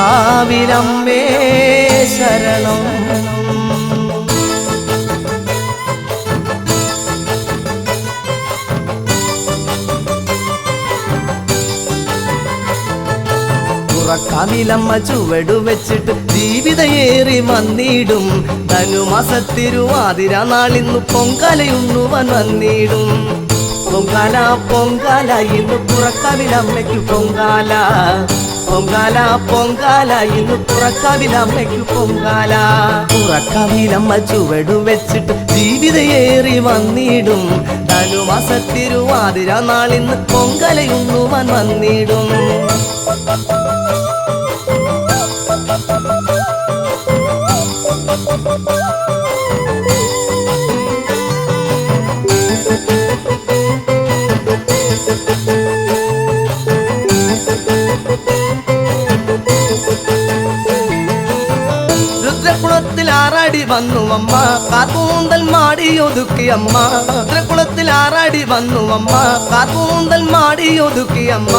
പുറക്കാവിലമ്മേ ശരണം. പുറക്കാവിലമ്മ ചുവടു വെച്ചിട്ട് ജീവിതയേറി വന്നിടും. ധനുമാസത്തിരുവാതിര നാളിന്നു പൊങ്കാലയുണ്ണുവാൻ വന്നിടും. പൊങ്കാല പൊങ്കാല ഇന്ന് പുറക്കാവിലമ്മയ്ക്കു പൊങ്കാല. പൊങ്കാല പൊങ്കാല ഇന്ന് പുറക്കാവിലമ്മയ്ക്കു പൊങ്കാല. പുറക്കാവിലമ്മ ചുവടു വെച്ചിട്ട് ജീവിതയേറി വന്നിടും. ധനുമാസത്തിരുവാതിര നാളിന്ന് പൊങ്കാലയുണ്ണുവാൻ വന്നിടും. രുദ്രകുളത്തിൽ ആറാടി വന്നു അമ്മ, കാർകൂന്തൽ മാടിയൊതുക്കി അമ്മ. രുദ്രകുളത്തിൽ ആറാടി വന്നു അമ്മ, കാർകൂന്തൽ മാടിയൊതുക്കി അമ്മ.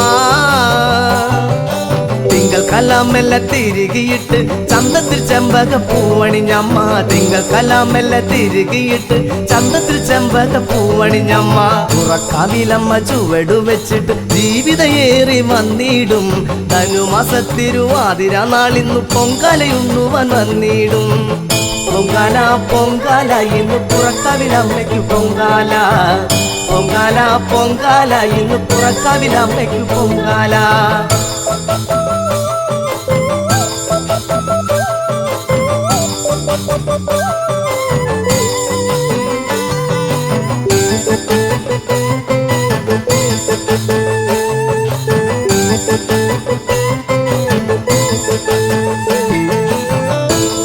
തിങ്കൾക്കെല്ലാമെല്ലാം തിരികിയിട്ട് ചന്തത്തിൽ ചെമ്പക പൂവണിഞ്ഞമ്മ. തിങ്കൾക്കെല്ലാമെല്ലാം തിരികിയിട്ട് ചന്തത്തിൽ ചെമ്പക പൂവണിഞ്ഞമ്മ. പുറക്കാവിലമ്മ ചുവടു വെച്ചിട്ട് ജീവിതയേറി വന്നിടും. ധനുമാസത്തിരുവാതിര നാളിന്നു പൊങ്കാലയുണ്ണുവാൻ വന്നിടും. പൊങ്കാല പൊങ്കാല ഇന്ന് പുറക്കാവിലമ്മയ്ക്കു പൊങ്കാല. പൊങ്കാല പൊങ്കാല ഇന്ന് പുറക്കാവിലമ്മയ്ക്കു പൊങ്കാല.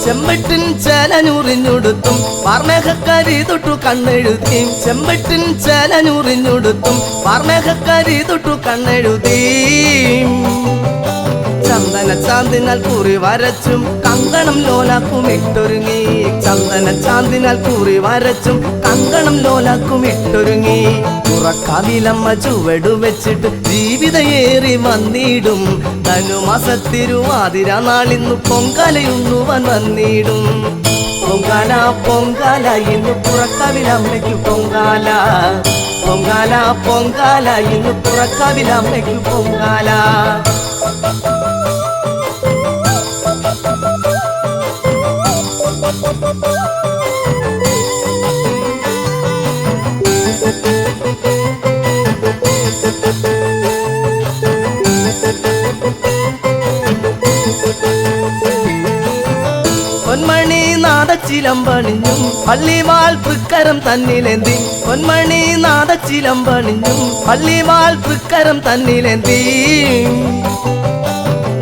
ചെമ്പട്ടിൻ ചേലനുറിഞ്ഞുടുത്തും പാർമേഘക്കാരി തൊട്ടു കണ്ണെഴുതി. ചെമ്പട്ടിൻ ചേലനുറിഞ്ഞുടുത്തും പാർമേഘക്കാരി തൊട്ടു കണ്ണെഴുതി. ചന്ദന ചാന്തിനാൽ കുറി വരച്ചും കങ്കണം ലോലാക്കും ഇട്ടൊരുങ്ങി. ചന്ദന ചാന്തിനാൽ കുറി വരച്ചും കങ്കണം ലോലാക്കും ഇട്ടൊരുങ്ങി. പുറക്കാവിലമ്മ ചുവടു വെച്ചിട്ട് ജീവിതയേറി വന്നിടും. ധനുമാസത്തിരുവാതിര നാളിന്നു പൊങ്കാലയുണ്ണുവാൻ വന്നിടും. പൊങ്കാല പൊങ്കാല ഇന്ന് പുറക്കാവിലമ്മയ്ക്കു പൊങ്കാല. പൊങ്കാല പൊങ്കാല ഇന്ന് പുറക്കാവിലമ്മയ്ക്കു പൊങ്കാല. പൊന്മണി നാദച്ചിലമ്പണിഞ്ഞും പള്ളിവാൾ തൃക്കരം തന്നിലേന്തി. പൊന്മണി നാദച്ചിലമ്പണിഞ്ഞും പള്ളിവാൾ തൃക്കരം തന്നിലേന്തി.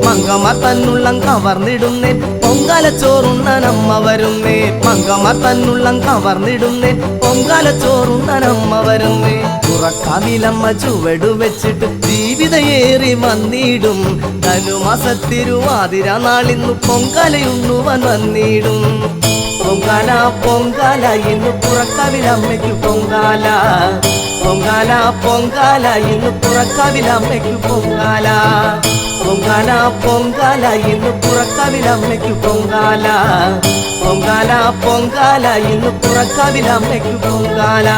മങ്കമാർ തന്നുള്ളം കവർന്നിടുന്നേ പൊങ്കാല ചോറുണ്ണനമ്മ വരുന്നേ. മങ്കമാർ തന്നുള്ളം കവർന്നിടുന്നേ പൊങ്കാല ചോറുണ്ണനമ്മ വരുന്നേ. പുറക്കാവിലമ്മ ചുവടു വെച്ചിട്ട് ജീവിതയേറി വന്നിടും. ധനുമാസത്തിരുവാതിര നാളിന്നു പൊങ്കാലയുണ്ണുവാൻ വന്നിടും. പൊങ്കാല പൊങ്കാല ഇന്ന് പുറക്കാവിലമ്മയ്ക്കു പൊങ്കാല. പൊങ്കാല പൊങ്കാല ഇന്ന് പുറക്കാവിലമ്മയ്ക്കു പൊങ്കാല. പൊങ്കാല പൊങ്കാല ഇന്ന് പുറക്കാവിലമ്മയ്ക്കു പൊങ്കാല. പൊങ്കാല പൊങ്കാല ഇന്ന് പുറക്കാവിലമ്മയ്ക്കു പൊങ്കാല.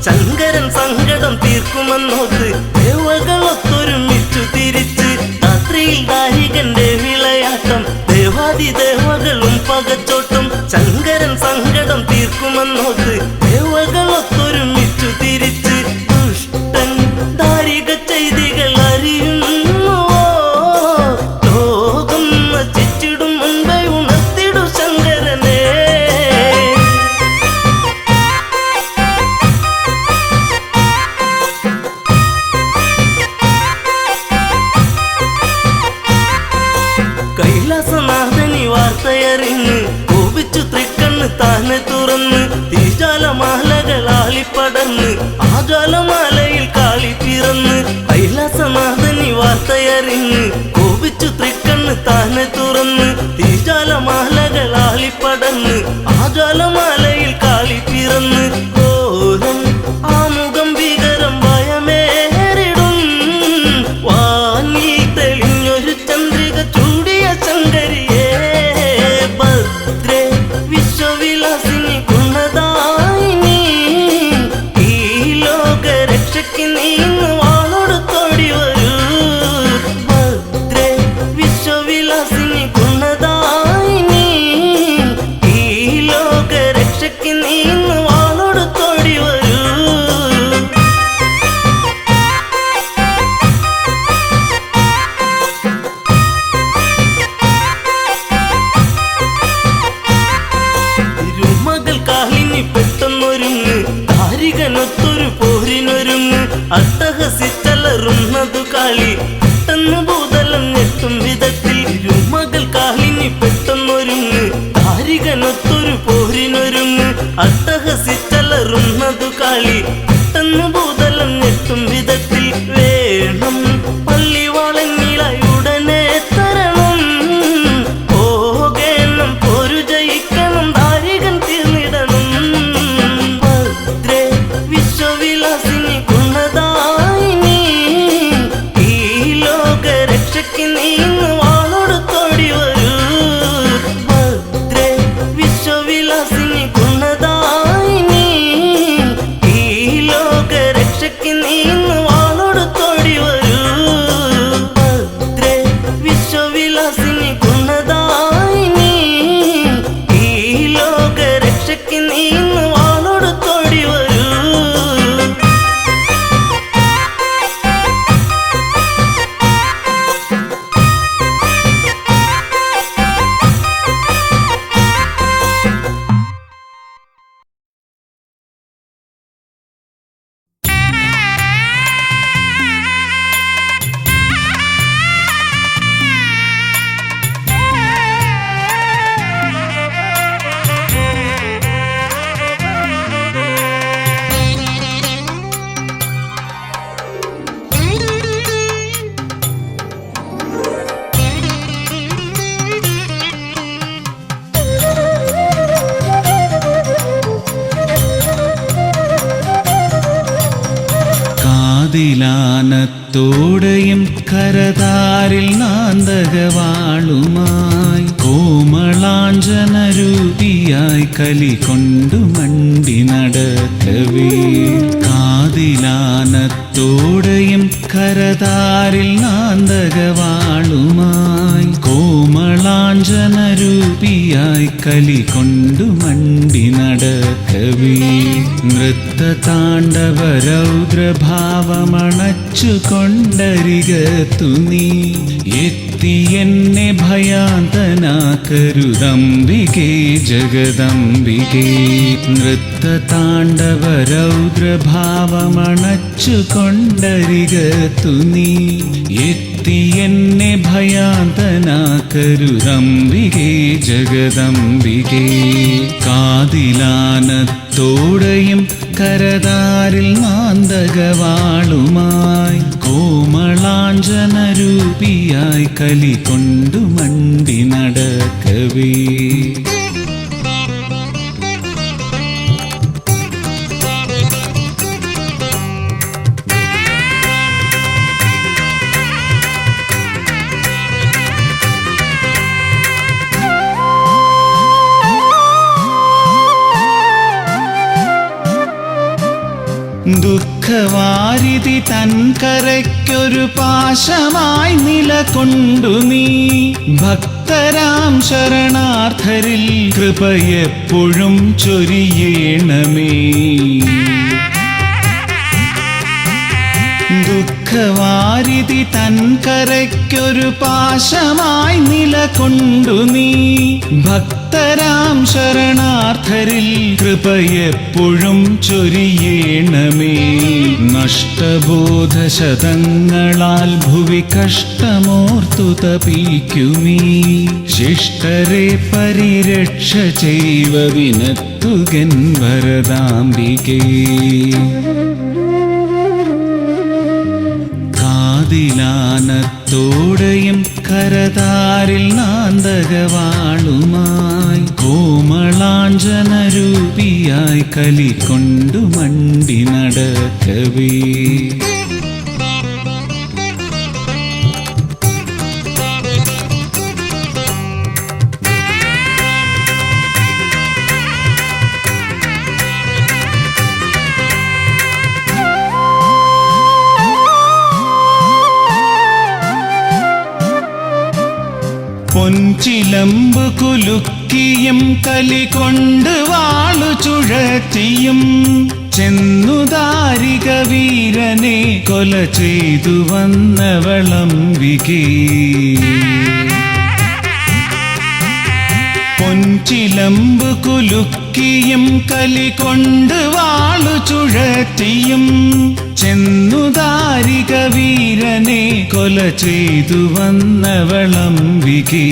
ശങ്കരൻ സങ്കടം തീർക്കുമെന്നോത്ത് ദേവകളൊത്തൊരുമിച്ചു തിരിച്ച് രാത്രിയിൽ ദാരികന്റെ വിളയാട്ടം ദേവാദിദേവകളും പകച്ചോട്ടും ശങ്കരൻ സങ്കടം തീർക്കുമെന്നോത്ത് ദേവകളൊത്തൊരുമിച്ചു തിരിച്ച് ദുഷ്ടൻ ദാരിക ചെയ്തികൾ തീജാലമാലകളാളിപ്പടർന്ന് ആജാലമാലയിൽ കാളി പിറന്ന് കൈലാസനാഥനി വാർത്തയറിഞ്ഞ് കോപിച്ചു തൃക്കണ്ണ് താനെ തുറന്ന് തീജാലമാലകളാളിപ്പടർന്ന് ആജാലമാലയിൽ കാളി പിറന്ന് ഘോരം ആമുഖം ഭീകരം ഭയമേറിടും വാങ്ങി തെളിഞ്ഞൊരു ചന്ദ്രിക ചൂടിയ ശങ്കരിയേ ഭദ്രേ വിശ്വവിലാസിനി ഗുണദായിനി ഈ ലോകരക്ഷയ്ക്ക് നീ ഇന്ന് വാളൊടുത്തോടി വരൂ ഭദ്രേ വിശ്വവിലാസിനി ഗുണദായിനി ഈ ലോകരക്ഷയ്ക്ക് നീ ഇന്ന് വാളൊടുത്തോടി വരൂ തിരുമകൾ കാളിനി പെട്ടെന്നൊരുങ്ങ് കാരികനൊത്തൊരു പോരിനൊരുങ്ങ് അട്ടഹസിച്ചലറുന്നതു കാളി പെട്ടെന്ന് ഭൂതലം ഞെട്ടും വിധത്തിൽ തിരുമകൾ കാളിനി പെട്ടെന്നൊരുങ്ങ് കാരികനൊത്തൊരു പോരിനൊരുങ്ങ് അട്ടഹസിച്ചലറുന്നതു കാളി പെട്ടെന്ന് ഭൂതലം ഞെട്ടും വിധത്തിൽ വേണം പള്ളിവാളന്നിലായി ഉടനെ തരണം പോകണം പോരു ജയിക്കണം ദാരികൻ തീർന്നിടണം ഭദ്രേ വിശ്വവിലാസിനി ഗുണദായിനി ഈ ലോകരക്ഷയ്ക്ക് നീ ഇന്ന് വാളൊടുത്തോടി വരൂ ഭദ്രേ വിശ്വവിലാസിനി ഗുണദായിനി ഈ ലോകരക്ഷയ്ക്ക് നീ ഇന്ന് വാളൊടുത്തോടി വരൂ ഭദ്രേ വിശ്വവിലാസിനി ഗുണദായിനി ഈ ലോകരക്ഷയ്ക്ക് നീ ഇന്ന് വാളൊടുത്തോടി വരൂ കാതിലാനത്തോടെയും കരതാരിൽ നാന്തകവാളുമായി കോമളാഞ്ജനരൂപിയായി കലി കൊണ്ടു മണ്ടി നടക്കവേ കാതിലാനത്തോടെയും കരതാരിൽ നാന്തകവാളുമായി കോമളാഞ്ജനരൂപിയായി കലി കൊണ്ടു മണ്ടി നടക്കവേ നൃത്തതാണ്ഡവ രൗദ്രഭാവമണച്ചു കൊണ്ടരികത്തു നീ എത്തി എന്നെ ഭയാന്തനാക്കരുതംബികേ ജഗദംബികേ നൃത്തതാണ്ഡവ രൗദ്രഭാവമണച്ചു കൊണ്ടരികത്തു നീ എത്തി എന്നെ ഭയാന്തനാക്കരുതംബികേ ജഗദംബികേ കാതിലാനത്തോടെയും കരതാരിൽ നാന്തകവാളുമായി കോമളാഞ്ജനരൂപിയായി കലി കൊണ്ടു മണ്ടി നടക്കവേ ദുഃഖവാരിധി തൻ കരയ്ക്കൊരു പാശമായി നിലകൊണ്ടു നീ ഭക്തരാം ശരണാർത്ഥരിൽ കൃപയെപ്പോഴും ചൊരിയേണമേ ദുഃഖവാരിധി തൻ കരയ്ക്കൊരു പാശമായി നിലകൊണ്ടു നീ ഭക്തരാം ശരണാർത്ഥരിൽ കൃപയെപ്പോഴും ചൊരിയേണമേ നഷ്ടബോധശതങ്ങളാൽ ഭുവി കഷ്ടമോർത്തു തപിക്കുമീ ശിഷ്ടരെ പരിരക്ഷ ചെയ്വ വിനത്തി വരുത്തുകൻ വരദാംബികേ. കാതിലാനത്തോടെയും കരതാരിൽ നാന്തകവാളുമായി കോമളാഞ്ജനരൂപിയായി കലികൊണ്ടു മണ്ടി നടക്കവേ. പൊൻചിലമ്പ് കുലുക്കിയും കലികൊണ്ട് വാളു ചുഴറ്റിയും ചെന്നു ദാരിക വീരനെ കൊല ചെയ്തു വന്നവളംബികേ. പൊൻചിലമ്പ് കുലുക്കിയും കലികൊണ്ട് വാളു ചുഴറ്റിയും ചെന്നു ദാരിക വീരനെ കൊല ചെയ്തു വന്നവളംബികേ.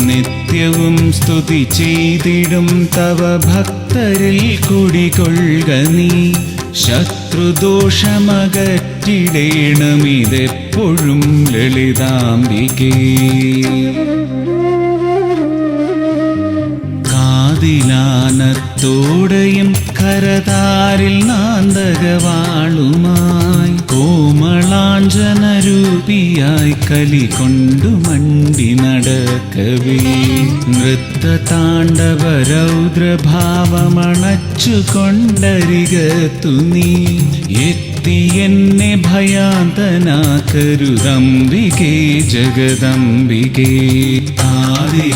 നിത്യവും സ്തുതി ചെയ്തിടും തവ ഭക്തരിൽ കുടികൊള്ളുക നീ. ശത്രുദോഷമകറ്റിടേണമിതെപ്പോഴും ലളിതാംബികേ. കാതിലാനത്തോടെയും കരതാരിൽ നാന്തകവാളുമായി കോമളാഞ്ജനരൂപിയായി കലികൊണ്ടു മണ്ടി നടക്കവേ. നൃത്തതാണ്ഡവ രൗദ്രഭാവമണച്ചു കൊണ്ടരികത്തു നീ എത്തി എന്നെ ഭയാന്തനാക്കരുതംബികേ ജഗദംബികേ. കാതിലാനത്തോടെയും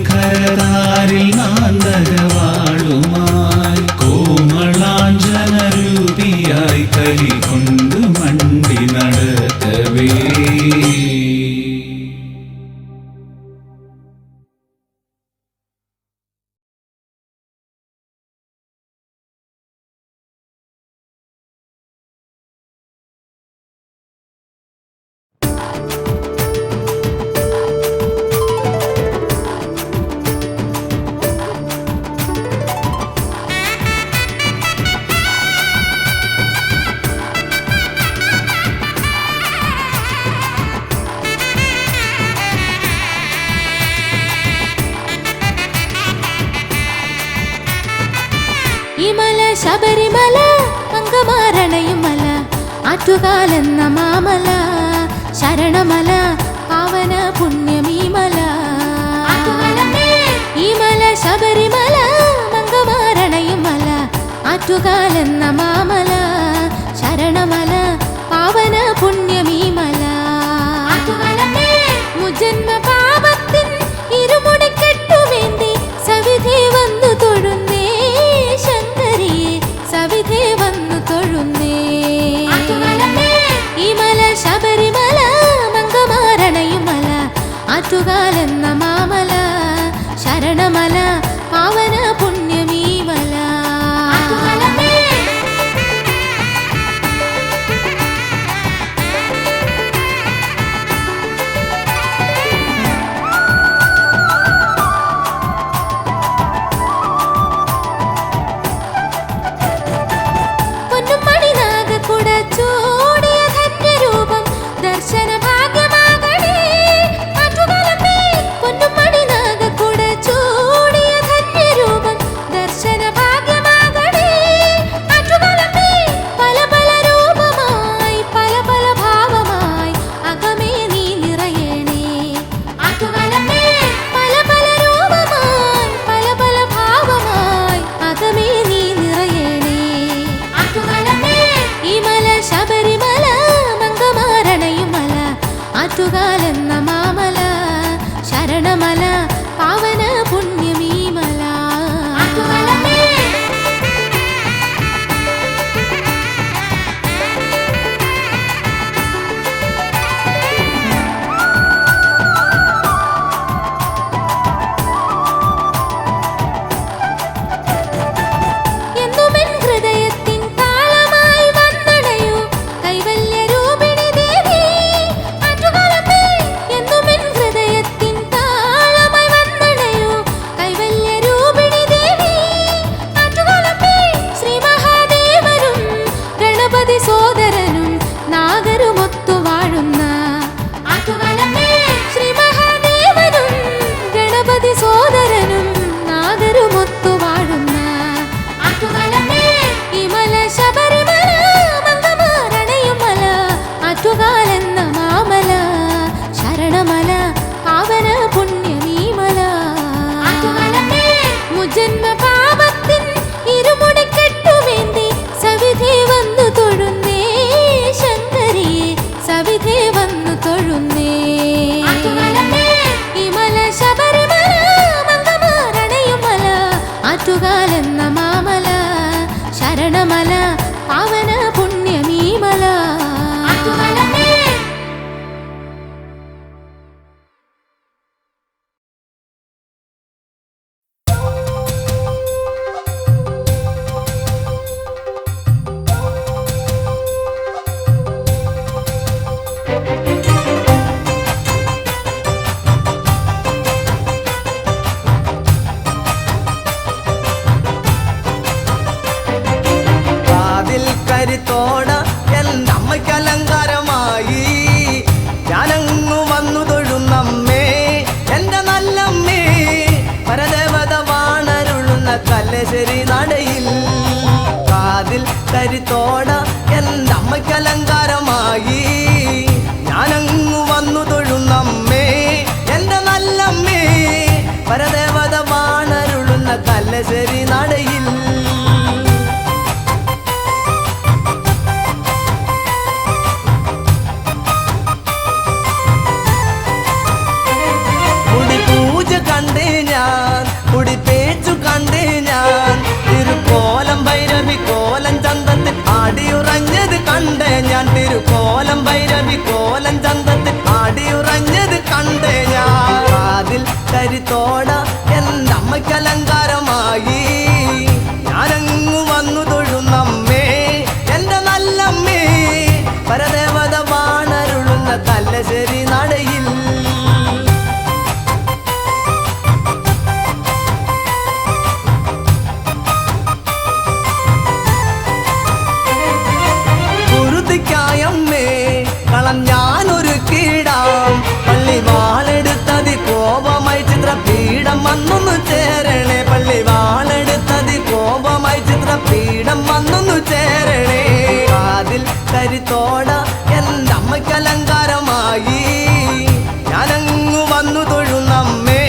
കരതാരിൽ നാന്തകവാളുമായി കോമളാഞ്ജനരൂപിയായി കലികൊണ്ടു മണ്ടി നടക്കവേ. ശബരിമല അങ്കമാരണയുമല ആറ്റുകാലെന്ന മാമല ശരണമല പാവന പുണ്യമീമല. ഈ മല ശബരിമല അങ്കമാരണയുമല ആറ്റുകാലെന്ന മാമല ശരണമല പാവന പുണ്യമീമല. മുജന്മ പാപത്തിൻ ഇരുമുടിക്കെട്ടുവേണ്ടി സവിധി വന്നു തൊഴുന്നേ ശങ്കരിയെ സവിധി വന്നു തൊഴുന്നേ. ഈ മല ശബരിമല മംഗമാരണയുമല ആറ്റുകാലെന്ന മാമല ശരണമല പാവന പുണ്യമീമല. ഇരുമുടിക്കെട്ടുമേന്തി സവിധേ വന്നു തൊഴുന്നേ ശങ്കരിയെ സവിധേ വന്നു തൊഴുന്നേ ഈ മല ശബരിമല മംഗമാരണയും മല ആറ്റുകാലെന്ന മാമല ശരണമല പാവന പുണ്യമീ മല കാതിൽ കരുത്തോട എൻ്റെ അമ്മയ്ക്ക് അലങ്കാരമായി ഞാനങ്ങു വന്നു തൊഴുന്നമ്മേ എൻ്റെ നല്ലമ്മേ പരദേവത വാണരുളുന്ന കല്ലശ്ശേരി നടയിൽ കാതിൽ കരുത്തോട എൻ്റെ അമ്മയ്ക്ക് അലങ്കാരമായി ഞാനങ്ങു വന്നു തൊഴുന്നമ്മേ എൻ്റെ നല്ലമ്മേ പരദേവത വാണരുളുന്ന കല്ലശ്ശേരി നടയിൽ കണ്ടേ ഞാൻ കുടിപ്പേച്ചു കണ്ടേ ഞാൻ തിരുക്കോലം ഭൈരവി കോലം ചന്തത്തിൽ ആടിയുറഞ്ഞത് കണ്ടേ ഞാൻ തിരുക്കോലം ഭൈരവി കോലം ചന്തത്തിൽ ആടിയുറഞ്ഞത് കണ്ടേ ഞാൻ അതിൽ കരുത്തോട എൻ്റെ അമ്മയ്ക്ക് അലങ്കാരമായി ഞാനങ്ങു വന്നു തൊഴുന്നമ്മേ എൻ്റെ നല്ലമ്മേ പരദേവത വാണരുളുന്ന കല്ലശ്ശേരി നടയിൽ മ്മേ കളം ഞാനൊരു കീടാം പള്ളി വാളെടുത്തതി കോപമായി ചിത്രപീഠം വന്നൊന്നു ചേരണേ പള്ളി വാളെടുത്തതി കോപമായി ചിത്രപീഠം വന്നൊന്നു ചേരണേ അതിൽ കരുത്തോട എൻ്റെ അമ്മയ്ക്ക് അലങ്കാരമായി ഞാനങ്ങു വന്നു തൊഴുന്നമ്മേ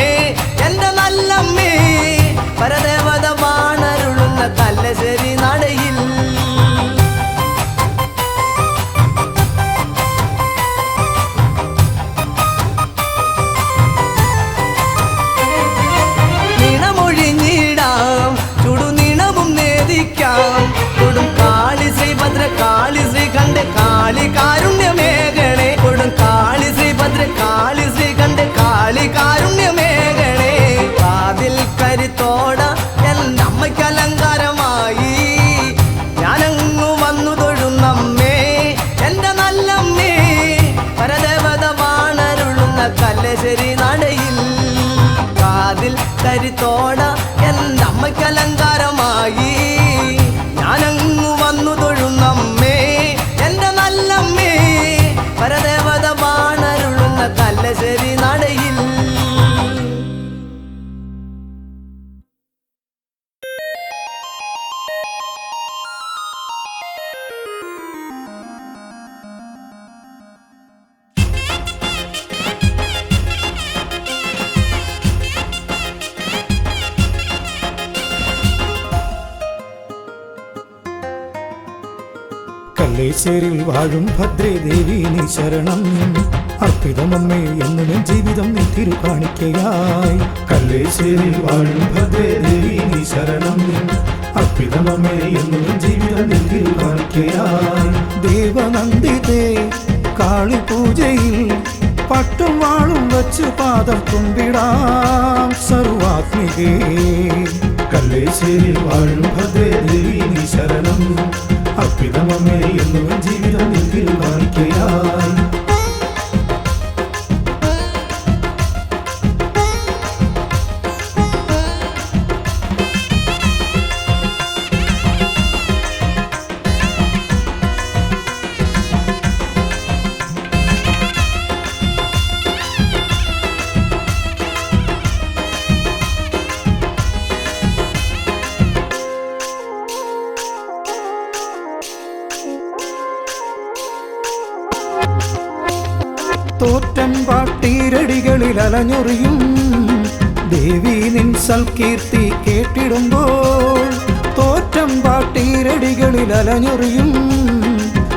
എൻ്റെ നല്ലമ്മേ പരദേവത വാണരുളുന്ന കല്ലശ്ശേരി നടയിൽ കൊടും കാളി ശ്രീഭദ്ര കാളി ശ്രീ കണ്ട് കാളി കാരുണ്യമേഘണേ കൊടും കാളി ശ്രീഭദ്ര കാളി ശ്രീ കണ്ട് കാളി കാരുണ്യമേഘണേ കാതിൽ കരുത്തോട എൻ്റെ അമ്മയ്ക്ക് അലങ്കാരമായി ഞാനങ്ങു വന്നു തൊഴുന്നമ്മേ എൻ്റെ നല്ലമ്മേ പരദേവത വാണരുളുന്ന കല്ലശ്ശേരി നടയിൽ കാതിൽ കരുത്തോട എൻ്റെ അമ്മയ്ക്ക് അലങ്കാരമായി ഞാനങ്ങു വന്നു തൊഴുന്നമ്മേ എൻ്റെ നല്ലമ്മേ പരദേവത വാണരുളുന്ന കല്ലശ്ശേരി നടയിൽ കല്ലേശ്ശേരിൽ വാഴും ഭദ്രേ ദേവി നീ ശരണം അർപ്പിതമമ്മേ എന്നും ജീവിതം നീ തിരു കാണിക്കയായി കല്ലേശ്ശേരിൽ വാഴും ഭദ്രേ ദേവി നീ ശരണം അർപ്പിതമമ്മേ എന്നും ജീവിതം നീ തിരു കാണിക്കയായി ദേവനന്ദിതേ കാളി പൂജയിൽ പട്ടും വാളും വച്ചു പാദം കുമ്പിടാം സർവാത്മികേ കല്ലേശ്ശേരിൽ വാഴും ഭദ്രേ ദേവി നീ ശരണം അർപ്പിതമമ്മേ എന്നും ജീവിതം നീ തിരു കാണിക്കയായി തോറ്റം പാട്ടീരടികളിൽ അലഞ്ഞൊറിയും ദേവി നിൻ സൽകീർത്തി കേട്ടിടുമ്പോൾ വീടുകളിൽ അലഞ്ഞൊറിയും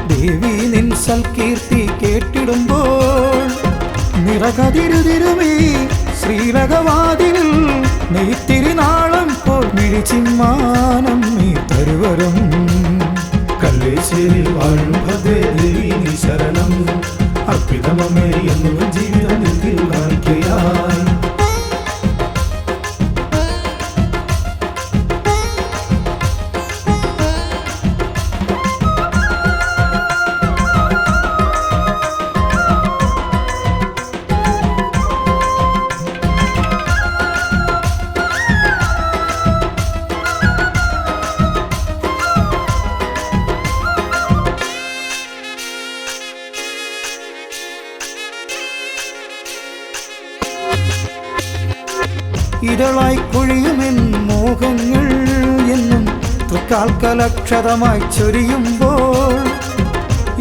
ദേവി നിൻ സൽകീർത്തി കേട്ടിടുമ്പോൾ നിറകതിരുതിരുമേ ശ്രീലകവാതിൽ നെയ്ത്തിരിനാളം പോൽ മിഴിച്ചിമ്മാനം നീ തരുവരും കല്ലേശ്ശേരിൽ വാഴും ഭദ്രേ ദേവി നീ ശരണം അർപ്പിതമമ്മേ എന്നും ജീവിതം നിന്നിൽ കാണിക്കയായി ഇതളായി കൊഴിയുമെൻ മോഹങ്ങൾ എന്നും തൃക്കാൽക്കലക്ഷതമായി ചൊരിയുമ്പോൾ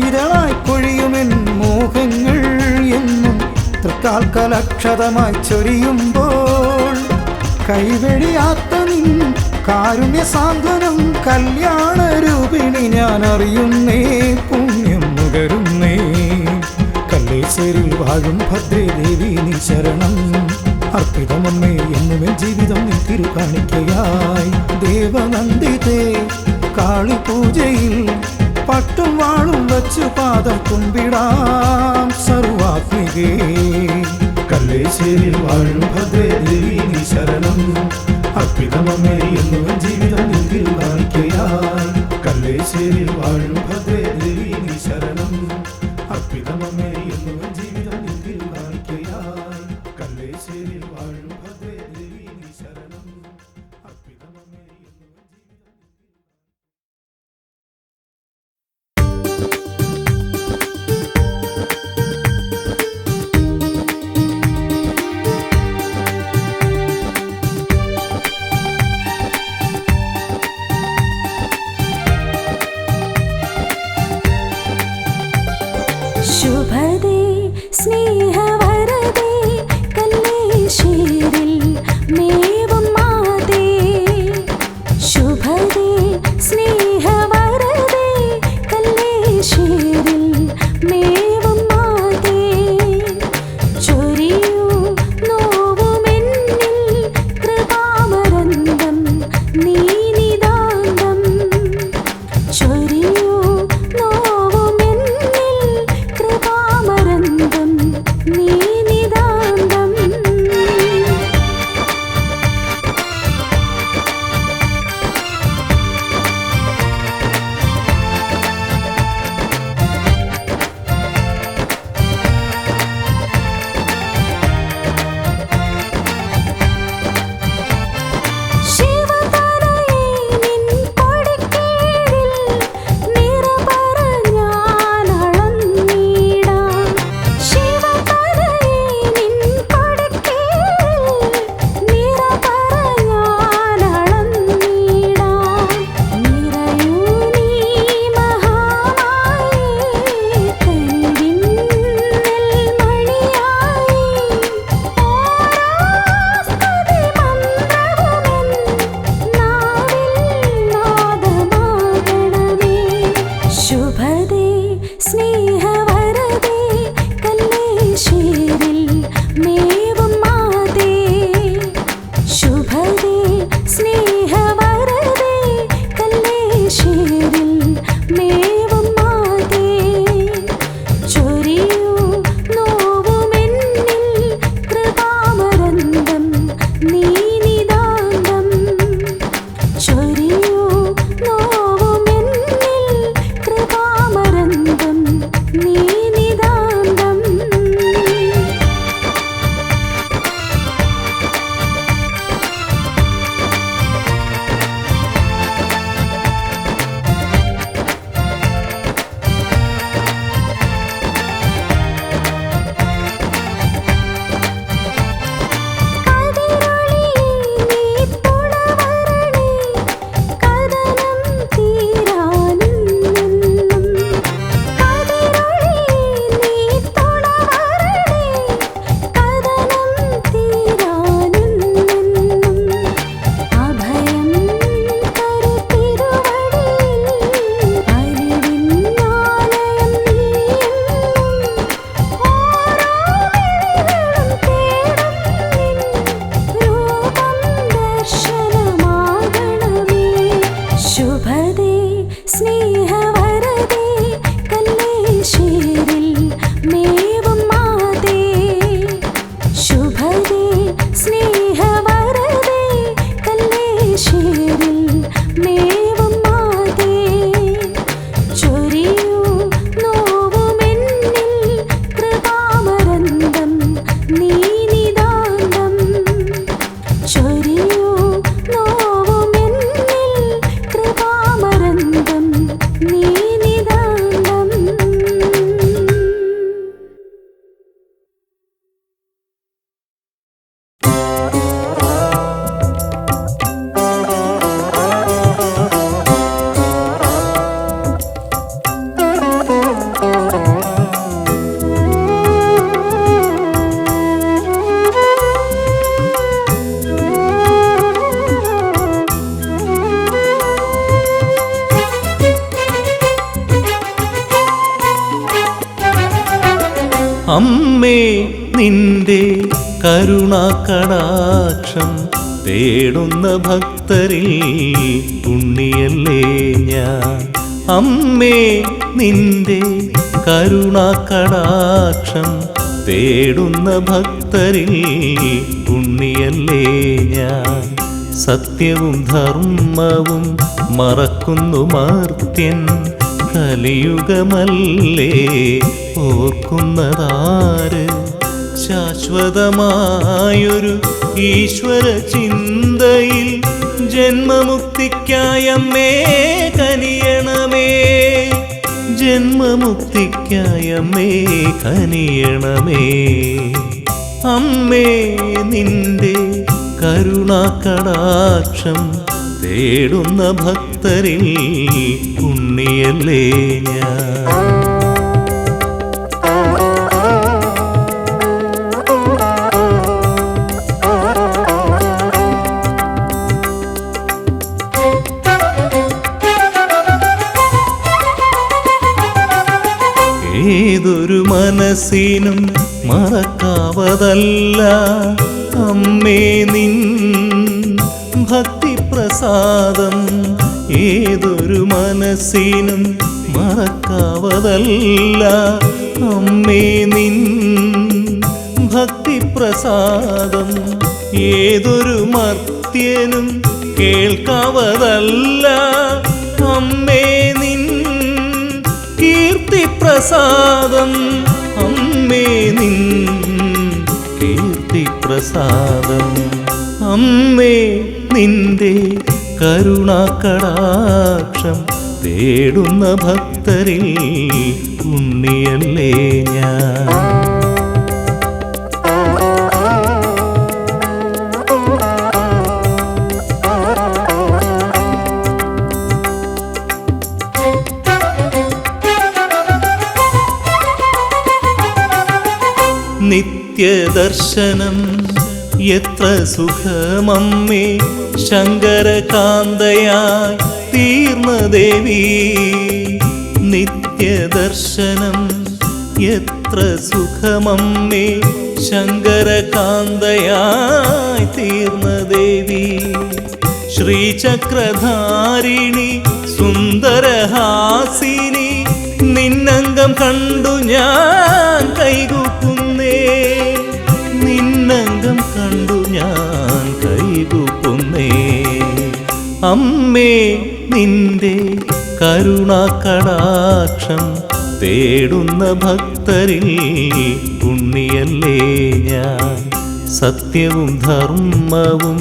ഇതളായി കൊഴിയുമെൻ മോഹങ്ങൾ എന്നും തൃക്കാൽക്കലക്ഷതമായി ചൊരിയുമ്പോൾ കൈവെടിയാത്ത നിൻ കാരുണ്യ സാന്ത്വനം കല്യാണരൂപിണി ഞാൻ അറിയുന്നേ പുണ്യം നുകരുന്നേ കല്ലേശ്ശേരിൽ വാഴും ഭദ്രേ ദേവി നീ ശരണം അർപ്പിതമമ്മേ എന്നുമേ ജീവിതം നീ തിരുകാണിക്കയായി ദേവനന്ദിതേ കാളിപൂജയിൽ പട്ടും വാളും വച്ചു പാദം കുമ്പിടാം സർവാത്മികേ കല്ലേശ്ശേരിൽ വാഴും ഭദ്രേ ദേവി നീ ശരണം അർപ്പിതമമ്മേ എന്നുമേ ജീവിതം നീ തിരുകാണിക്കയായി കല്ലേശ്ശേരിൽ വാഴും ഭദ്രേ ദേവി നീ ശരണം അർപ്പിതമമ്മേ എന്നുമേ ജീവിതം നീ തിരുകാണിക്കയായി കല്ലേശ്ശേരിൽ വാഴും ഭദ്രേ ദേവി നീ ശരണം അർപ്പിതമമ്മേ എന്നുമേ ജീവിതം ശുഭദേ സ്നേഹവരദേ കല്ലേശ്ശേരിൽ മേവും മാതേ ശുഭദേ സ്നേഹവരദേ കല്ലേശ്ശേരിൽ മേവും മാതേ ചൊരിയൂ നോവുമെന്നിൽ കൃപാമരന്തം നീ നിതാന്തം ചൊരിയൂ നോവുമെന്നിൽ കൃപാമരന്തം നീ നിതാന്തം ശിവതനയേ നിൻ കൊടിക്കീഴിൽ നിറപറഞ്ഞാനളന്നീടാം ശിവതനയേ നിൻ കൊടിക്കീഴിൽ നിറപറഞ്ഞാനളന്നീടാം നിറയൂ നീ മഹാമായേ കനിവിൻ നെൽമണിയായി ഓരോ സ്തുതി മന്ത്രവുമെൻ നാവിൽ നാദമാകണമേ ശുഭദേ സ്നേഹവരദേ കല്ലേശ്ശേരിൽ മേവും മാതേ ശുഭദേ സ്നേഹവരദേ കല്ലേശ്ശേരിൽ മേവും മാതേ ചൊരിയൂ നോവുമെന്നിൽ കൃപാമരന്തം നീ നിതാന്തം ചൊരിയൂ നോവുമെന്നിൽ കൃപാമരന്തം നീ നിതാന്തം കതിരൊളി നീ തുളവരണേ ശുഭദേ സ്നേഹവരദേ കല്ലേശ്ശേരിൽ മേവും മാതേ ശുഭദേ സ്നേഹവരദേ കല്ലേശ്ശേരിൽ മേവും മാതേ ചൊരിയൂ നോവുമെന്നിൽ കൃപാമരന്തം നീ നിതാന്തം ചൊരിയൂ നോവുമെന്നിൽ കൃപാമരന്തം നീ നിതാന്തം. അമ്മേ നിന്റെ കരുണാകടാക്ഷം തേടുന്ന ഭക്തരിൽ ഉണ്ണിയല്ലേ ഞാൻ. അമ്മേ നിന്റെ കരുണാകടാക്ഷം തേടുന്ന ഭക്തരിൽ ഉണ്ണിയല്ലേ ഞാൻ. സത്യവും ധർമ്മവും മറക്കുന്നു മർത്യൻ കലിയുഗമല്ലേ ഓർക്കുന്നതാര്. ശാശ്വതമായൊരു ഈശ്വര ചിന്തയിൽ ജന്മമുക്തിക്കായമ്മേ കനിയണമേ. ജന്മമുക്തിക്കായമ്മേ കനിയണമേ. അമ്മേ നിന്റെ കരുണാകടാക്ഷം തേടുന്ന ഭക്തരിൽ ഉണ്ണിയല്ലേ ഞാൻ. ഏതൊരു മനസ്സിനും മറക്കാവതല്ല അമ്മേ നിൻ ഭക്തിപ്രസാദം. ഏതൊരു മനസ്സിനും മറക്കാവതല്ല അമ്മേ നിൻ ഭക്തിപ്രസാദം. ഏതൊരു മർത്യനും കേൾക്കാവതല്ല അമ്മേ നിൻ കീർത്തിപ്രസാദം. അമ്മേ നിൻ കീർത്തിപ്രസാദം. അമ്മേ നിന്റെ കരുണാകടാക്ഷം തേടുന്ന ഭക്തരിൽ ഉണ്ണിയല്ലേ ഞാൻ. നിത്യദർശനം എത്ര സുഖമമ്മേ ശങ്കരകാന്തയായി തീർന്ന ദേവി. നിത്യദർശനം എത്ര സുഖമമ്മേ ശങ്കരകാന്തയായി തീർന്ന ദേവി. ശ്രീചക്രധാരിണി സുന്ദരഹാസിനി നിന്നംഗം കണ്ടു ഞാൻ കൈകൂപ്പുന്നേ. നിന്നംഗം കണ്ടു ഞാൻ കൈകൂപ്പുന്നേ. അമ്മേ നിന്റെ കരുണാകടാക്ഷം തേടുന്ന ഭക്തരിൽ ഉണ്ണിയല്ലേ ഞാൻ. സത്യവും ധർമ്മവും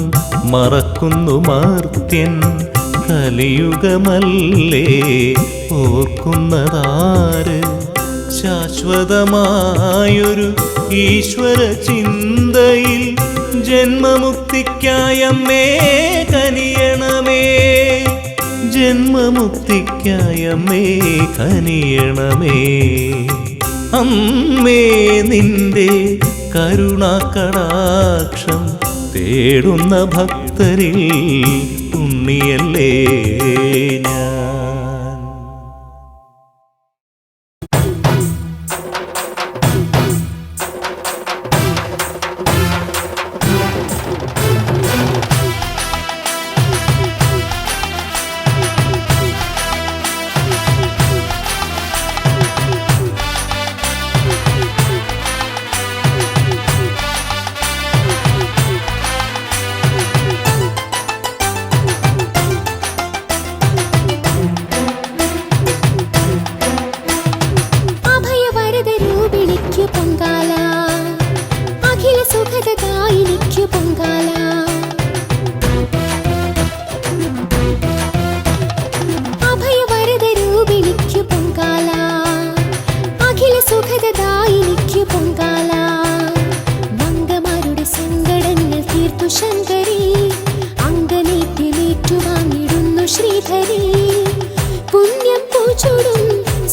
മറക്കുന്നു മർത്യൻ കലിയുഗമല്ലേ ഓർക്കുന്നതാര്. ശാശ്വതമായൊരു ഈശ്വര ചിന്തയിൽ ജന്മമുക്തിക്കായമ്മേ കനിയണമേ. ജന്മമുക്തിക്കായമ്മേ കനിയണമേ. അമ്മേ നിന്റെ കരുണാകടാക്ഷം തേടുന്ന ഭക്തരിൽ ഉണ്ണിയല്ലേ ഞാൻ. ശ്രീധരി പുണ്യം പൂച്ചൂടും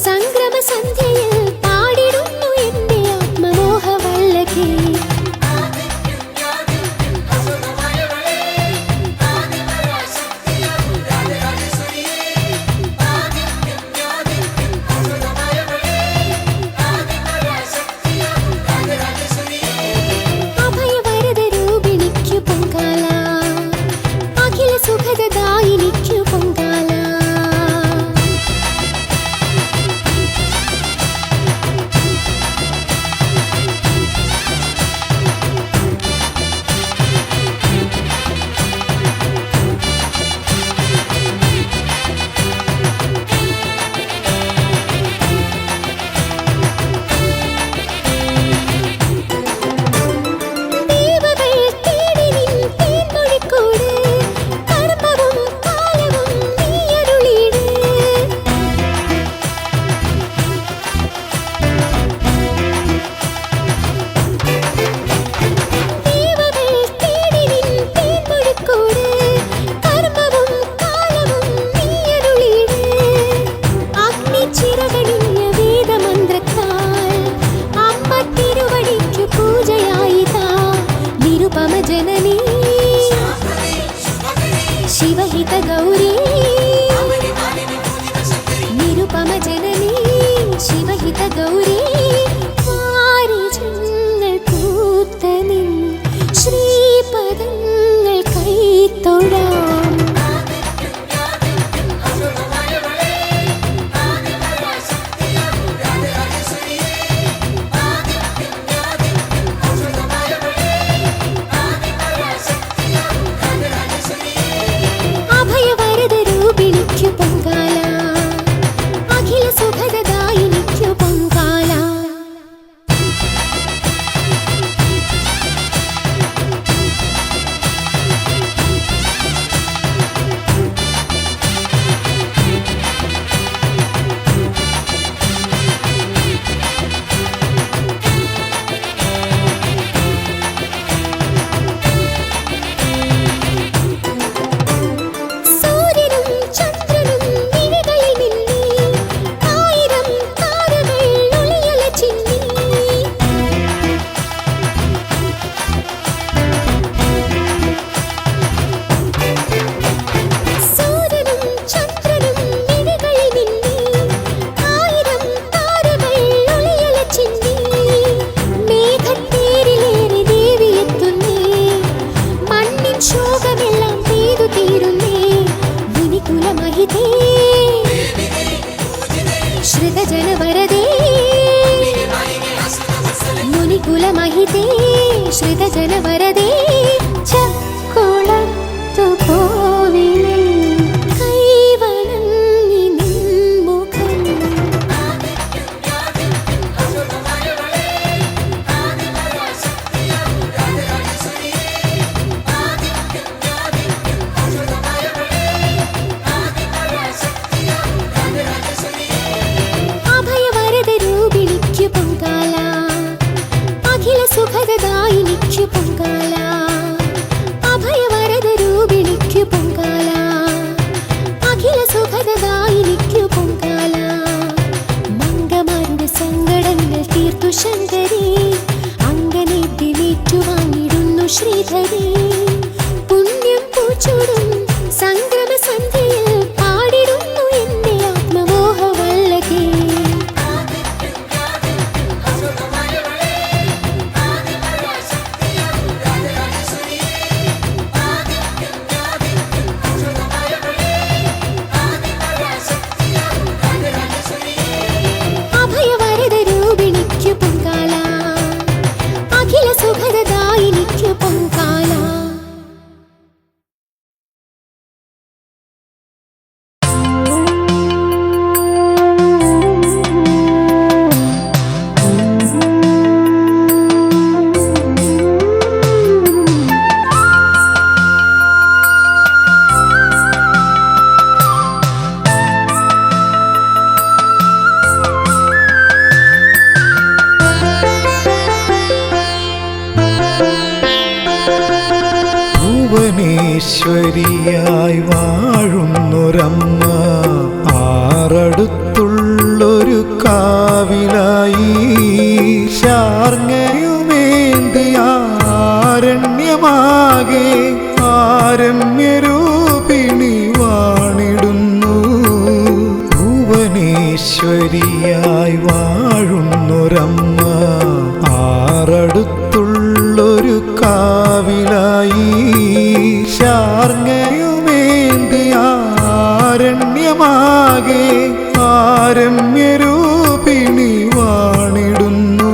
സംക്രമ സന്ധ്യയിൽ പാടിടുന്നു എന്റെ ആത്മമോഹവല്ലകി. അഭയവരദ രൂപിണിക്കു പൊങ്കാല, അഖില സുഖദായിനിക്കു പൊങ്കാല. ദേവകൾ തേടി നിൻ തേൻമൊഴിക്കൂട്, കർമ്മവും കാലവും നീയരുളീട്. ദേവകൾ തേടി നിൻ തേൻമൊഴിക്കൂട്, കർമ്മവും കാലവും നീയരുളീട്. അഗ്നിച്ചിറകണിഞ്ഞ വേദമന്ത്രത്താൽ അമ്മ തിരുവടിക്കു പൂജയായിതാ നിരുപമ ജനനീ ശിവഹിത ഗൗരീ. നിരുപമ ജനനീ ശിവഹിത ഗൗരീ. വാരിജങ്ങൾ പൂത്ത നിൻ ശ്രീപദങ്ങൾ കൈത്തൊഴാം. അഭയവരദ രൂപിണിക്കു പൊങ്കാല, അഖില സുഖദായിനിക്കു പൊങ്കാല. സൂര്യനും ചന്ദ്രനും മിഴികളിൽ മിന്നി, ആയിരം താരകൾ ഒളിയല ചിന്നി. സൂര്യനും ചന്ദ്രനും മിഴികളിൽ മിന്നി, ആയിരം താരകൾ ഒളിയല ചിന്നി. മേഘത്തേരിലേറി ദേവിയെത്തുന്നേ, മണ്ണിൻ ശോകമെല്ലാം പെയ്തു തീരുന്നേ. മുനികുലമഹിതേ ശ്രിതജനവരദേ, മുനികുലമഹിതേ ശ്രിതജനവരദേ. ചക്കുളത്തു കോവിലിൽ കൈവണങ്ങി നിൻമുഖം. അഭയവരദ രൂപിണിക്കു പൊങ്കാല, അഖില സുഖദായിനിക്കു പൊങ്കാല. അഭയവരദ രൂപിണിക്കു പൊങ്കാല, അഖില സുഖദായിനിക്കു പൊങ്കാല. മംഗമാരുടെ സങ്കടങ്ങൾ തീർത്തു ശങ്കരി, അങ്കനേദ്യമേറ്റു വാങ്ങിടുന്നു ശ്രീധരി. പുണ്യം പൂച്ചൂടും സംക്രമ സന്ധ്യയിൽ പാടിടുന്നു എന്റെ ആത്മമോഹവല്ലകി. അഭയവരദ രൂപിണിക്കു പൊങ്കാല, അഖില സുഖദായിനിക്കു പൊങ്കാല. ഭുവനേശ്വരിയായി വാഴുന്നൊരമ്മ ത്രിപുരേശ്വരിയായി വാഴുന്നൊരമ്മ ആറടുത്തുള്ളൊരു കാവിലായി ശാർങ്ങയുമേന്തിയ ആരണ്യമാകെ ആരമ്യരൂപിണി വാണിടുന്നു.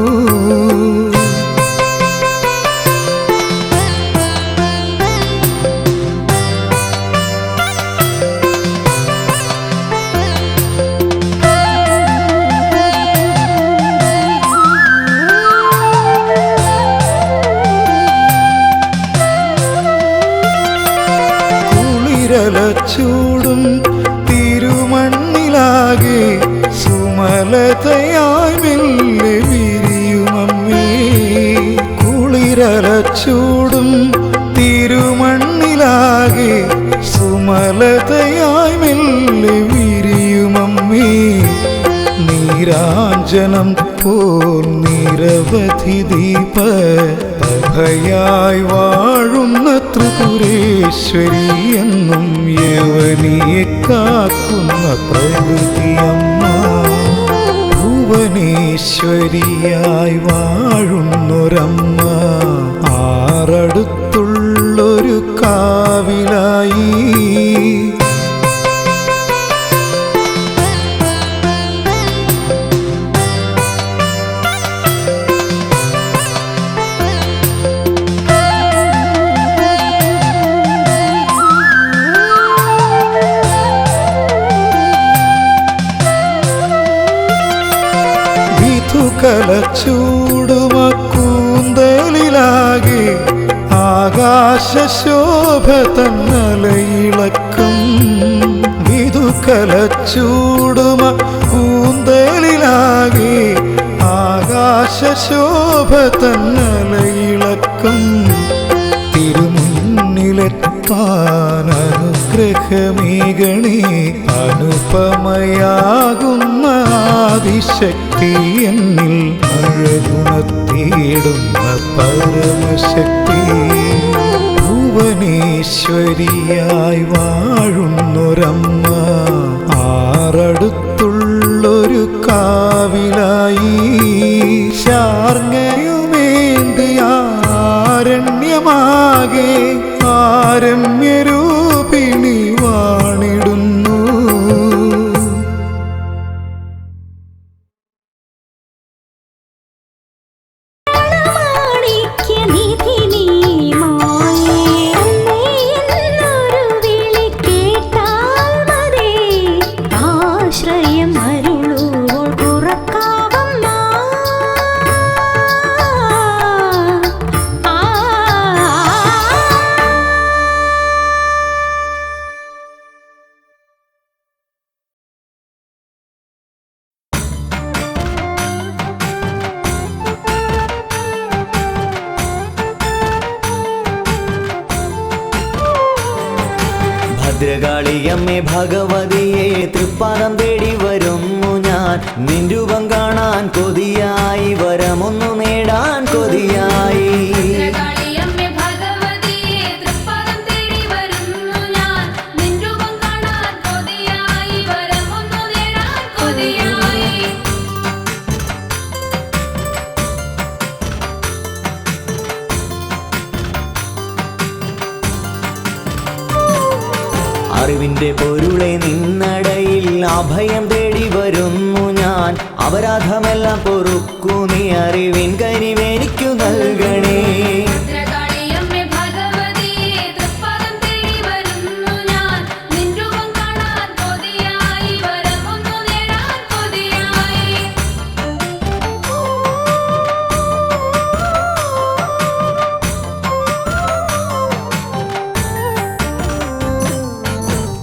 ചൂടും തിരുമണ്ണിലാകെ സുമലതയായി മെല്ലെ വിരിയുമമ്മേ. കുളിരലച്ചൂടും തിരുമണ്ണിലാകെ സുമലതയായി മെല്ലെ വിരിയുമമ്മേ. നീരാഞ്ജനം പോൽ നിരവധി ദീപ പ്രഭയായി വാഴുന്ന ത്രിപുരേശ്വരി എന്നും യവനിയെ കാക്കുന്ന പ്രകൃതിയമ്മ. ഭുവനേശ്വരിയായി വാഴുന്നൊരമ്മ ആറടുത്തുള്ളൊരു കാവിലായി കലച്ചൂടുമക്കൂന്തലിലാകെ ആകാശശോഭ തന്നലയിളക്കം. വിധുകലച്ചൂടുമക്കൂന്തലിലാകെ ആകാശശോഭ തന്നലയിളക്കം. തിരുമുന്നിലെത്താൻ അനുഗ്രഹമേകണേ അനുപമയാകുന്ന ആദിശക്തി എന്നിൽ അഴകുണത്തേടുന്ന പരമശക്തി. ഭുവനേശ്വരിയായി വാഴുന്നൊരമ്മ ആറടുത്തുള്ളൊരു കാവിലായി ശാർങ്ങയുമേന്തിയ ആരണ്യമാകെ ആരമ്യരൂപിണി വാണിടുന്നു. ഭദ്രകാളിയമ്മേ ഭഗവതിയെ തൃപ്പാദം തേടി വരുന്നു ഞാൻ. നിൻ രൂപം കാണാൻ കൊതിയായി വരമൊന്നു നേടാൻ കൊതിയായി. അറിവിന്റെ പൊരുളെ നിന്നടയിൽ അഭയം തേടി വരുന്നു ഞാൻ. അപരാധമെല്ലാം പൊറുക്കൂ നീ അറിവിൻ കനിവെനിക്കു നൽകണേ.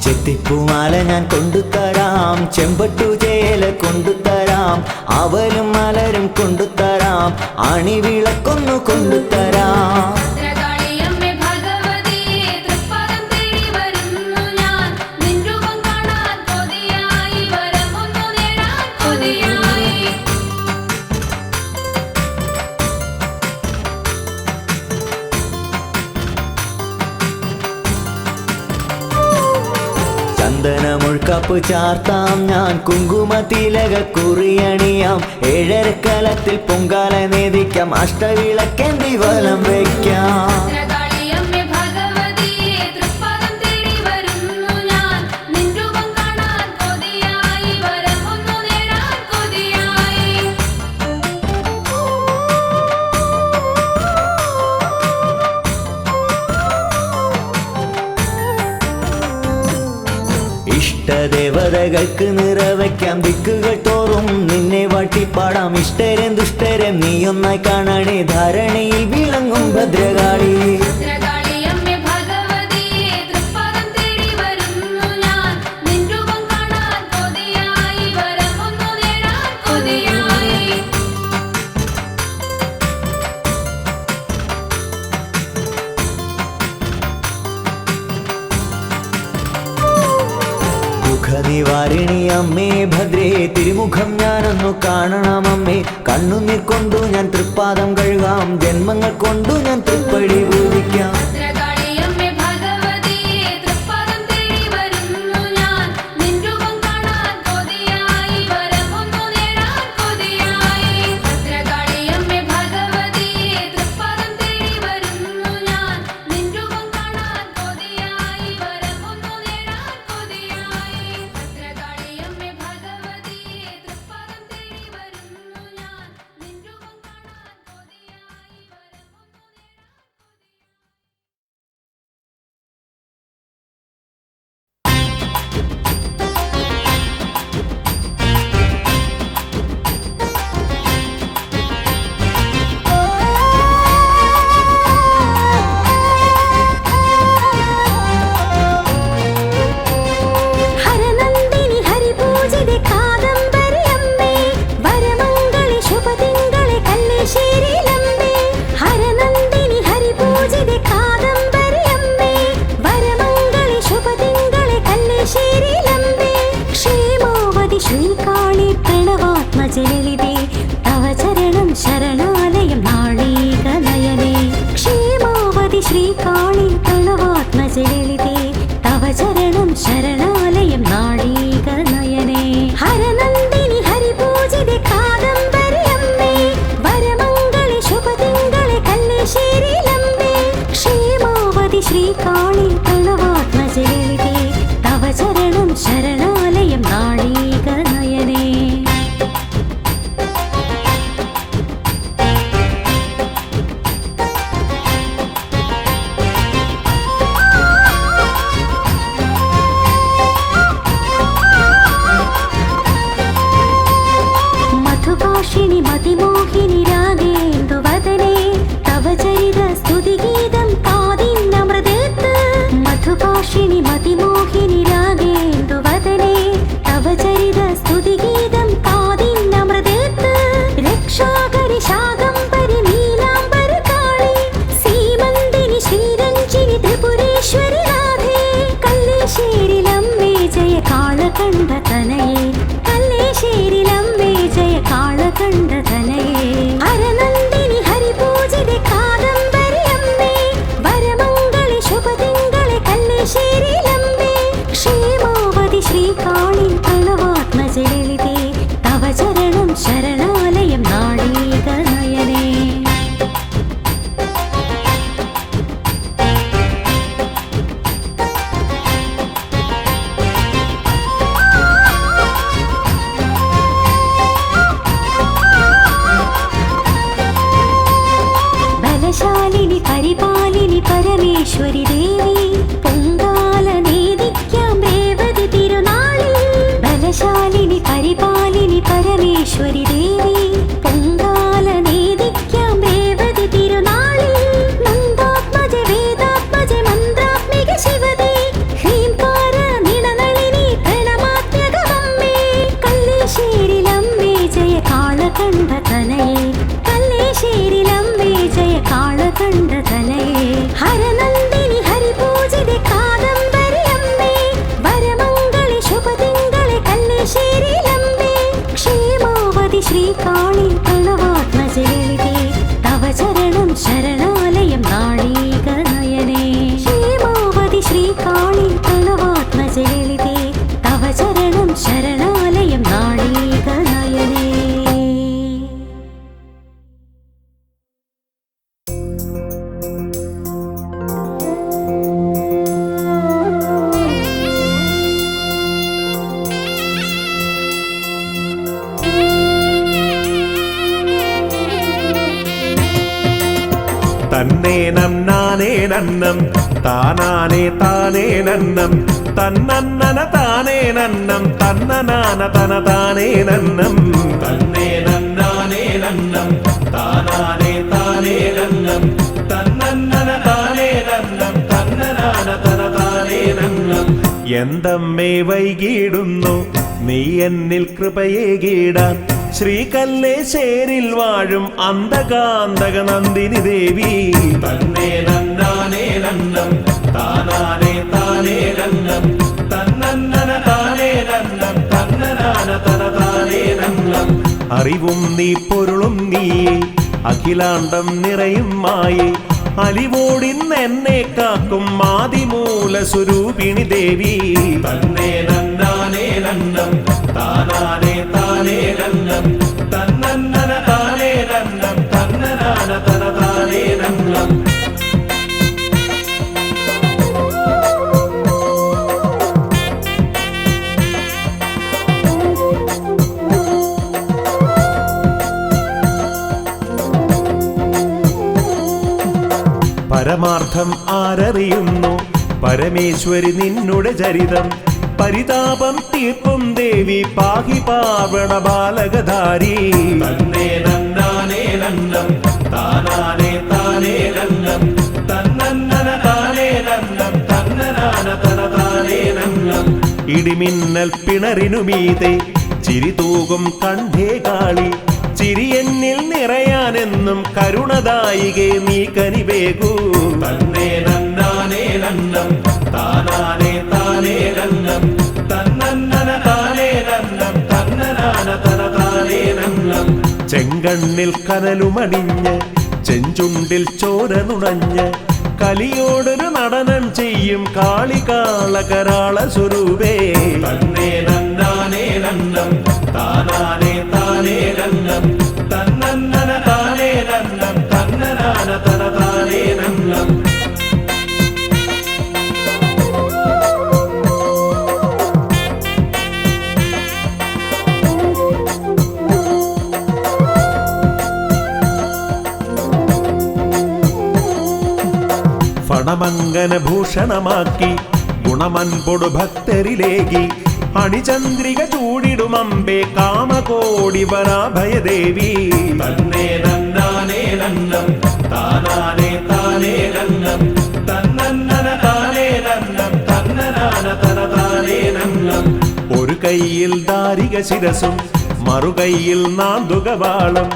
ചെത്തിപ്പൂമാല ഞാൻ കൊണ്ടുതരാം, ചെമ്പട്ടു ചേല കൊണ്ടുതരാം, അവലും മലരും കൊണ്ടുതരാം, അണിവിളക്കൊന്നു കൊണ്ടുതരാം. ചന്ദനമൊഴി മുൾക്കാപ്പ് ചാർത്താം ഞാൻ കുങ്കുമ തിലക കുറിയണിയാം ഏഴരക്കലത്തിൽ പൊങ്കാല നേദിക്കാം അഷ്ടവിളക്കെന്തി വലം വയ്ക്കാം ഇഷ്ടദേവതകൾക്ക് നിറവയ്ക്കാം ദിക്കുകൾ തോറും നിന്നെ വാട്ടിപ്പാടാം ഇഷ്ടരം ദുഷ്ടരം നീയൊന്നായി കാണണേ ധാരണയിൽ വിളങ്ങും ഭദ്രകാളി നിവാരിണി അമ്മേ ഭദ്രേ തിരുമുഖം ഞാനൊന്നു കാണണം അമ്മേ കണ്ണുനീർ കൊണ്ടു ഞാൻ തൃപ്പാദം കഴുകാം ജന്മങ്ങൾ കൊണ്ടു ഞാൻ തൃപ്പടി പൂജിക്കാം തന്നേ നന്നാനേ നന്നം താനാനേ താനേ നന്നം തന്നന്നന താനേ നന്നം തന്നനാന തന താനേ നന്നം തന്നേ നന്നാനേ നന്നം താനാനേ താനേ നന്നം തന്നന്നന താനേ നന്നം തന്നനാന തന താനേ നന്നം എന്തമ്മേ വൈകിടുന്നു നീ എന്നിൽ കൃപയേകിടാൻ ശ്രീകല്ലേശ്ശേരിൽ വാഴും അന്തകാന്തക നന്ദിനി ദേവി തന്നേ നന്നാനേ നന്നം താനാനേ താനേ നന്നം തന്നന്നന താനേ നന്നം തന്നനാന തന താനേ നന്നം അറിവും നീ പൊരുളും നീയേ അഖിലാണ്ടം നിറയും മായേ അലിവോടിന്ന് എന്നെ കാക്കും ആദിമൂല സ്വരൂപിണി ദേവി തന്നേ നന്നാനേ നന്നം താനാനേ താനേ നന്നം തന്നന്നന താനേ നന്നം തന്നനാന തന താനേ നന്നം പരമാർത്ഥം ആരറിയുന്നു പരമേശ്വരി നിന്നുടെ ചരിതം പരിതാപം തീർക്കും ദേവി പാഹി പാവണ ബാലകധാരി തന്നേ നന്നാനേ നന്നം താനാനേ താനേ നന്നം തന്നന്നന താനേ നന്നം തന്നനാന തന താനേ നന്നം ഇടിമിന്നൽ പിണറിനുമീതെ ചിരിതൂകും കണ്ഠേ കാളി ചിരിയെന്നിൽ നിറയാനെന്നും കരുണദായികെ നീ കനിവേകൂ തന്നേ നന്നാനേ നന്നം താനാനേ താനേ നന്നം തന്നന്നന താനേ നന്നം തന്നനാന തന താനേ നന്നം ചെങ്കണ്ണിൽ കനലുമണിഞ്ഞ് ചെഞ്ചുണ്ടിൽ ചോര നുണഞ്ഞ് കലിയോടൊരു നടനം ചെയ്യും കാളികാളകരാള സ്വരൂപേ തന്നേ നന്നാനേ നന്നം താനാനേ താനേ നന്നം തന്നന്നന താനേ നന്നം തന്നനാന തന താനേ നന്നം ഫണമങ്കന ഭൂഷണമാക്കി ഗുണമൻപൊടു ഭക്തരിലേകി അണിചന്ദ്രിക ചൂടിടുമമ്പേ കാമകോടി വരാഭയദേവി തന്നേ നന്നാനേ നന്നം താനാനേ താനേ നന്നം തന്നന്നന താനേ നന്നം തന്നനാന തന താനേ നന്നം ഒരു കൈയിൽ ദാരിക ശിരസും മറുകൈയിൽ നാന്തുകവാളം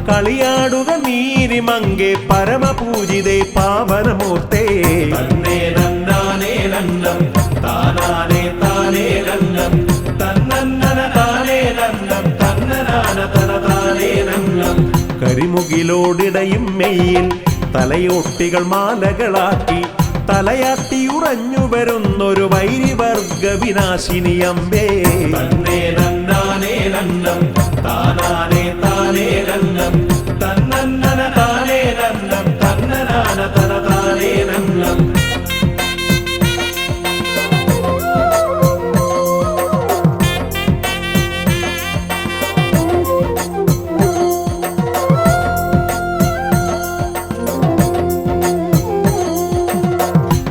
കളിയാടുക നീരിമങ്കെ പരമപൂജിതേ പാവനമൂർത്തേ തന്നേ നന്നാനേ നന്നം താനാനേ താനേ നന്നം തന്നന്നന താനേ നന്നം തന്നനാന തന താനേ നന്നം കരിമുകിലോടിടയും മെയ്യിൽ തലയോട്ടികൾ മാലകളാക്കി തലയാട്ടിയുറഞ്ഞു വരുന്നൊരു വൈരിവർഗ വിനാശിനി അമ്പേ തന്നേ നന്നാനേ നന്നം താനാനേ താനേ നന്നം തന്നന്നന താനേ നന്നം തന്നനാന തന താനേ നന്നം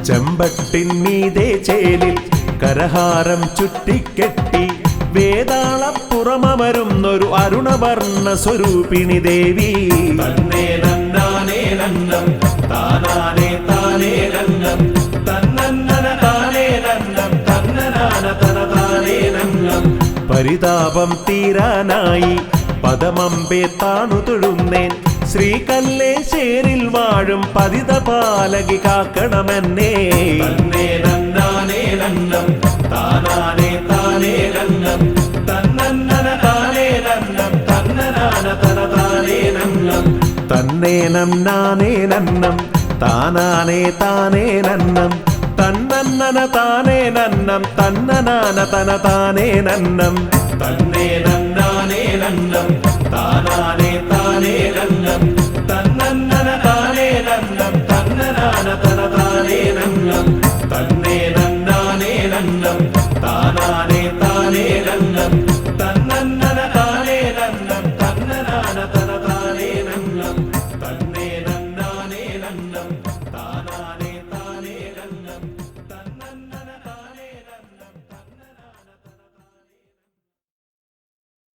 ചെമ്പട്ടിൻ മീതെ ചേലിൽ കരഹാരം ചുറ്റിക്കെട്ടി വേതാളപ്പുറമരുന്നൊരു അരുണവർണ്ണ സ്വരൂപിണി ദേവി തന്നേ നന്നാനേ നന്നം താനാനേ താനേ നന്നം തന്നന്നന താനേ നന്നം തന്നനാന തന താനേ നന്നം പരിതാപം തീരാനായി പദമമ്പേ താണു തൊഴുന്നേൻ ശ്രീകല്ലേശ്ശേരിൽ വാഴും പതിത പാലകി കാക്കണമെന്നേ തന്നേ നന്നാനേ നന്നം താനാനേ താനേ നന്നം തന്നന്നന താനേ നന്നം തന്നനാന തന താനേ നന്നം തന്നേ നന്നാനേ നന്നം താനാനേ താനേ നന്നം തന്നന്നന താനേ നന്നം തന്നനാന തന താനേ നന്നം തന്നേ നന്നാനേ നന്നം താനാനേ